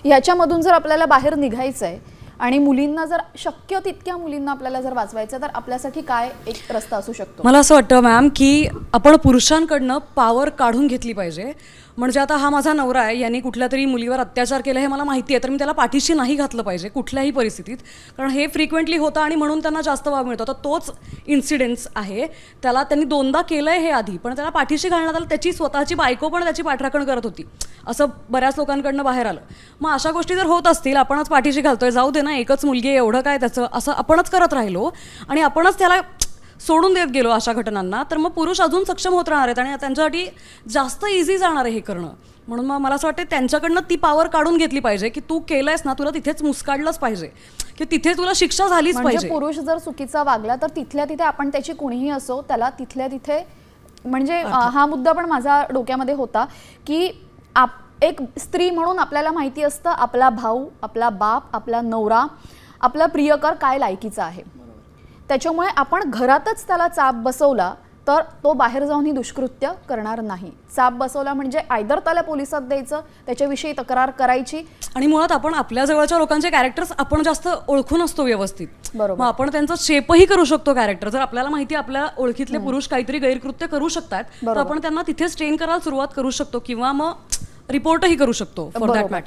ह्याच्यामधून जर आपल्याला बाहेर निघायचं आहे आणि मुलींना जर शक्य तितक्या मुलींना आपल्याला जर वाचवायचं तर आपल्यासाठी काय एक रस्ता असू शकतो? मला असं वाटतं मॅम की आपण पुरुषांकडनं पॉवर काढून घेतली पाहिजे. म्हणजे आता हा माझा नवरा आहे, यांनी कुठल्या तरी मुलीवर अत्याचार केला हे मला माहिती आहे, तर मी त्याला पाठीशी नाही घातलं पाहिजे कुठल्याही परिस्थितीत, कारण हे फ्रिक्वेंटली होतं आणि म्हणून त्यांना जास्त वाव मिळतो. तर तोच इन्सिडेंट्स आहे, त्याला त्यांनी 2दा केलं आहे हे आधी, पण त्याला पाठीशी घालण्यात आलं. त्याची स्वतःची बायको पण त्याची पाठराखण करत होती, असं बऱ्याच लोकांकडनं बाहेर आलं. मग अशा गोष्टी जर होत असतील, आपणच पाठीशी घालतोय, जाऊ दे ना एकच मुलगी आहे एवढं काय त्याचं, असं आपणच करत राहिलो आणि आपणच त्याला सोडून देत गेलो अशा घटनांना, तर मग पुरुष अजून सक्षम होत राहणार आहेत आणि त्यांच्यासाठी जास्त इझी जाणार आहे हे करणं. म्हणून मग मला असं वाटतं त्यांच्याकडनं ती पॉवर काढून घेतली पाहिजे की तू केलंयस ना, तुला तिथेच मुस्काडलंच पाहिजे, की तिथे तुला शिक्षा झालीच म्हणजे पाहिजे. पुरुष जर चुकीचा वागला तर तिथल्या तिथे आपण त्याची कुणीही असो त्याला तिथल्या तिथे, म्हणजे हा मुद्दा पण माझ्या डोक्यामध्ये होता की एक स्त्री म्हणून आपल्याला माहिती असतं आपला भाऊ, आपला बाप, आपला नवरा, आपला प्रियकर काय लायकीचा आहे. त्याच्यामुळे आपण घरातच त्याला चाप बसवला तर तो बाहेर जाऊन ही दुष्कृत्य करणार नाही. चाप बसवला म्हणजे आयदर त्याला पोलिसात द्यायचं, त्याच्याविषयी तक्रार करायची. आणि मुळात आपण आपल्या जवळच्या लोकांचे कॅरेक्टर्स आपण जास्त ओळखून असतो व्यवस्थित, मग आपण त्यांचा शेपही करू शकतो कॅरेक्टर. जर आपल्याला माहिती आपल्या ओळखीतले पुरुष काहीतरी गैरकृत्य करू शकतात तर आपण त्यांना तिथेच ट्रेन करायला सुरुवात करू शकतो किंवा मग रिपोर्टही करू शकतो फॉर दॅट मॅटर.